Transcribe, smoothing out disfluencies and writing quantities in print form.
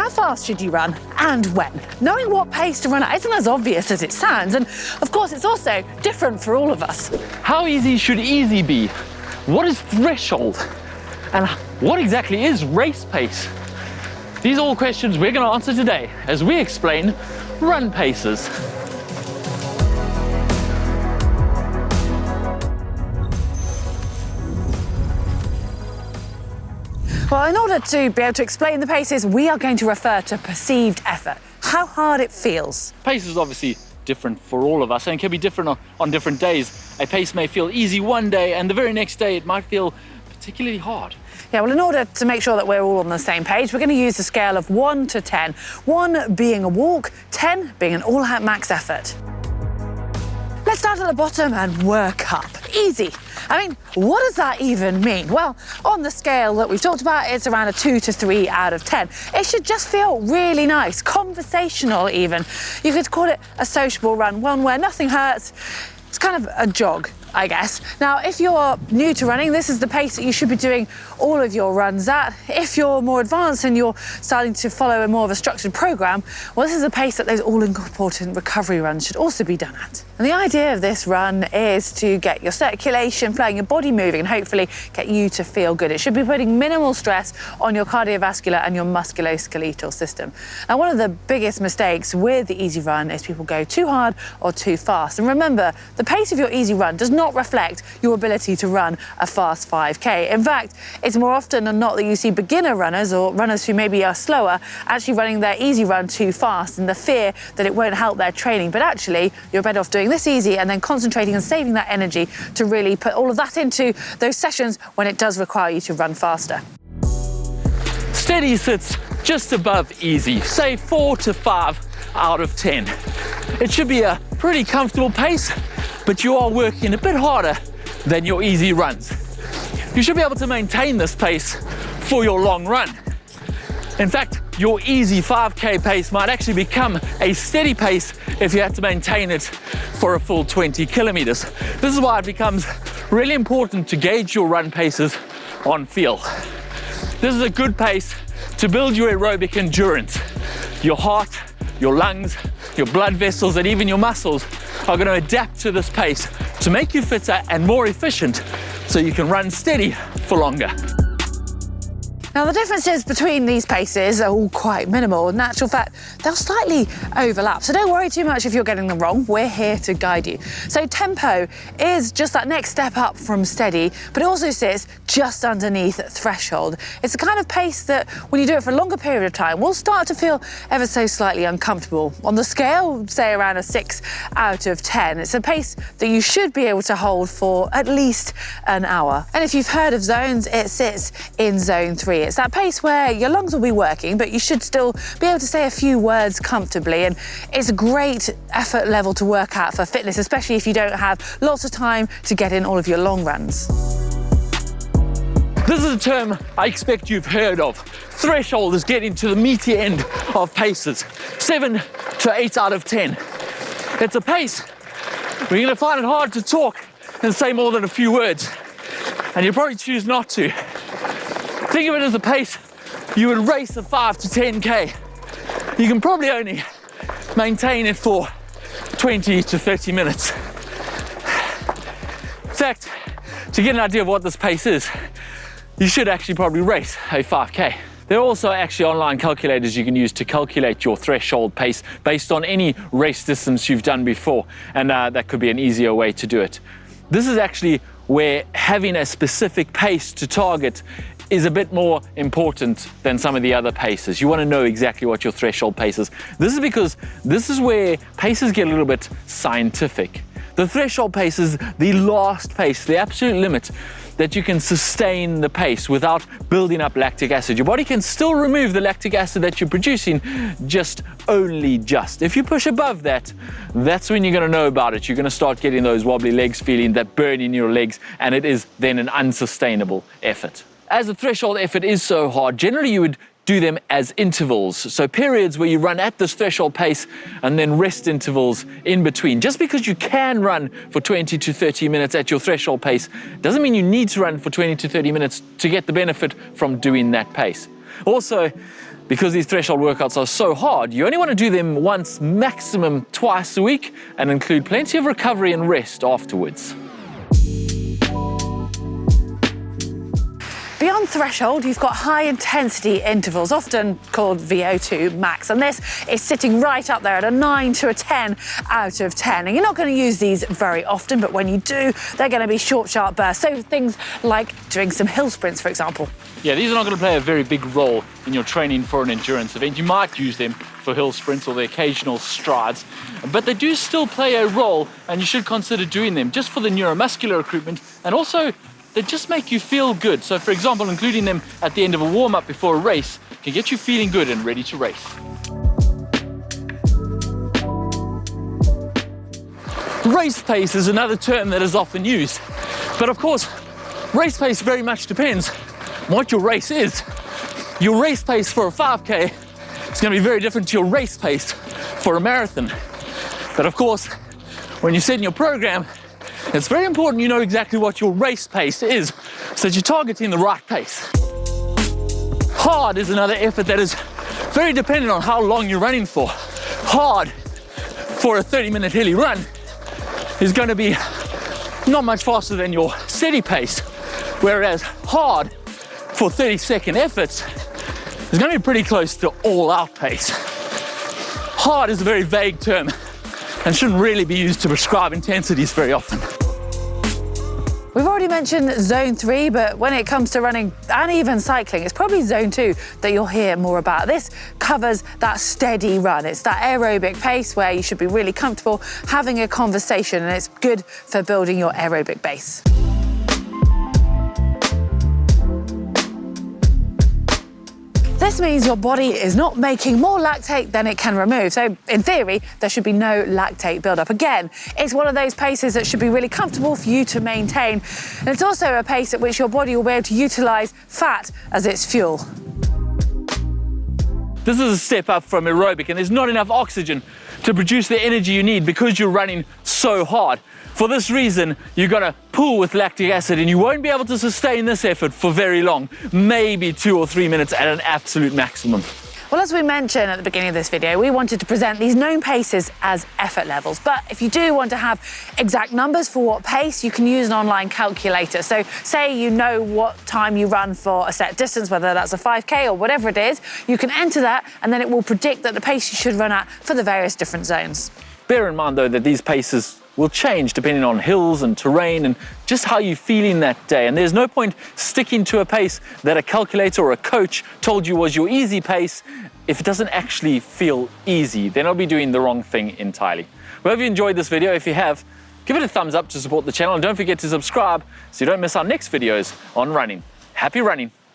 How fast should you run and when? Knowing what pace to run at isn't as obvious as it sounds, and of course it's also different for all of us. How easy should easy be? What is threshold? And what exactly is race pace? These are all questions we're going to answer today as we explain run paces. Well, in order to be able to explain the paces, we are going to refer to perceived effort, how hard it feels. Pace is obviously different for all of us and can be different on different days. A pace may feel easy one day and the very next day it might feel particularly hard. Yeah, well, in order to make sure that we're all on the same page, we're going to use a scale of 1 to 10. 1 being a walk, 10 being an all-out max effort. Let's start at the bottom and work up. Easy. I mean, what does that even mean? Well, on the scale that we've talked about, it's around a 2 to 3 out of 10. It should just feel really nice, conversational even. You could call it a sociable run, one where nothing hurts. It's kind of a jog, I guess. Now, if you're new to running, this is the pace that you should be doing all of your runs at. If you're more advanced and you're starting to follow a more of a structured program, well, this is the pace that those all-important recovery runs should also be done at. And the idea of this run is to get your circulation flowing, your body moving, and hopefully get you to feel good. It should be putting minimal stress on your cardiovascular and your musculoskeletal system. Now, one of the biggest mistakes with the easy run is people go too hard or too fast. And remember, the pace of your easy run does not reflect your ability to run a fast 5K. In fact, it's more often than not that you see beginner runners or runners who maybe are slower actually running their easy run too fast and the fear that it won't help their training. But actually, you're better off doing this easy and then concentrating and saving that energy to really put all of that into those sessions when it does require you to run faster. Steady sits just above easy, say 4 to 5 out of 10. It should be a pretty comfortable pace, but you are working a bit harder than your easy runs. You should be able to maintain this pace for your long run. In fact, your easy 5K pace might actually become a steady pace if you had to maintain it for a full 20 kilometers. This is why it becomes really important to gauge your run paces on feel. This is a good pace to build your aerobic endurance. Your heart, your lungs, your blood vessels, and even your muscles are going to adapt to this pace to make you fitter and more efficient so you can run steady for longer. Now, the differences between these paces are all quite minimal. In actual fact, they'll slightly overlap. So don't worry too much if you're getting them wrong. We're here to guide you. So tempo is just that next step up from steady, but it also sits just underneath threshold. It's the kind of pace that when you do it for a longer period of time, will start to feel ever so slightly uncomfortable. On the scale, say around a 6 out of 10. It's a pace that you should be able to hold for at least an hour. And if you've heard of zones, it sits in zone 3. It's that pace where your lungs will be working, but you should still be able to say a few words comfortably. And it's a great effort level to work at for fitness, especially if you don't have lots of time to get in all of your long runs. This is a term I expect you've heard of. Threshold is getting to the meaty end of paces. 7 to 8 out of 10. It's a pace where you're going to find it hard to talk and say more than a few words. And you probably choose not to. Think of it as a pace you would race a 5 to 10K. You can probably only maintain it for 20 to 30 minutes. In fact, to get an idea of what this pace is, you should actually probably race a 5K. There are also actually online calculators you can use to calculate your threshold pace based on any race distance you've done before, and that could be an easier way to do it. This is actually where having a specific pace to target is a bit more important than some of the other paces. You want to know exactly what your threshold pace is. This is because this is where paces get a little bit scientific. The threshold pace is the last pace, the absolute limit that you can sustain the pace without building up lactic acid. Your body can still remove the lactic acid that you're producing, only just. If you push above that, that's when you're going to know about it. You're going to start getting those wobbly legs feeling, that burn in your legs, and it is then an unsustainable effort. As a threshold effort is so hard, generally you would do them as intervals. So periods where you run at this threshold pace and then rest intervals in between. Just because you can run for 20 to 30 minutes at your threshold pace doesn't mean you need to run for 20 to 30 minutes to get the benefit from doing that pace. Also, because these threshold workouts are so hard, you only want to do them once, maximum twice a week, and include plenty of recovery and rest afterwards. Beyond threshold, you've got high intensity intervals, often called VO2 max, and this is sitting right up there at a 9 to a 10 out of 10. And you're not going to use these very often, but when you do, they're going to be short, sharp bursts. So things like doing some hill sprints, for example. Yeah, these are not going to play a very big role in your training for an endurance event. You might use them for hill sprints or the occasional strides, but they do still play a role, and you should consider doing them just for the neuromuscular recruitment, and also they just make you feel good. So for example, including them at the end of a warm-up before a race can get you feeling good and ready to race. Race pace is another term that is often used, but of course, race pace very much depends on what your race is. Your race pace for a 5K is going to be very different to your race pace for a marathon. But of course, when you're setting your program, it's very important you know exactly what your race pace is so that you're targeting the right pace. Hard is another effort that is very dependent on how long you're running for. Hard for a 30-minute hilly run is going to be not much faster than your steady pace, whereas hard for 30-second efforts is going to be pretty close to all-out pace. Hard is a very vague term and shouldn't really be used to prescribe intensities very often. We've already mentioned zone 3, but when it comes to running and even cycling, it's probably zone 2 that you'll hear more about. This covers that steady run. It's that aerobic pace where you should be really comfortable having a conversation, and it's good for building your aerobic base. This means your body is not making more lactate than it can remove. So in theory, there should be no lactate buildup. Again, it's one of those paces that should be really comfortable for you to maintain. And it's also a pace at which your body will be able to utilize fat as its fuel. This is a step up from aerobic, and there's not enough oxygen to produce the energy you need because you're running so hard. For this reason, you're gonna pool with lactic acid, and you won't be able to sustain this effort for very long, maybe 2 or 3 minutes at an absolute maximum. Well, as we mentioned at the beginning of this video, we wanted to present these known paces as effort levels. But if you do want to have exact numbers for what pace, you can use an online calculator. So say you know what time you run for a set distance, whether that's a 5K or whatever it is, you can enter that, and then it will predict that the pace you should run at for the various different zones. Bear in mind though that these paces will change depending on hills and terrain and just how you're feeling that day. And there's no point sticking to a pace that a calculator or a coach told you was your easy pace if it doesn't actually feel easy. Then I'll be doing the wrong thing entirely. Well, if you enjoyed this video, if you have, give it a thumbs up to support the channel, and don't forget to subscribe so you don't miss our next videos on running. Happy running.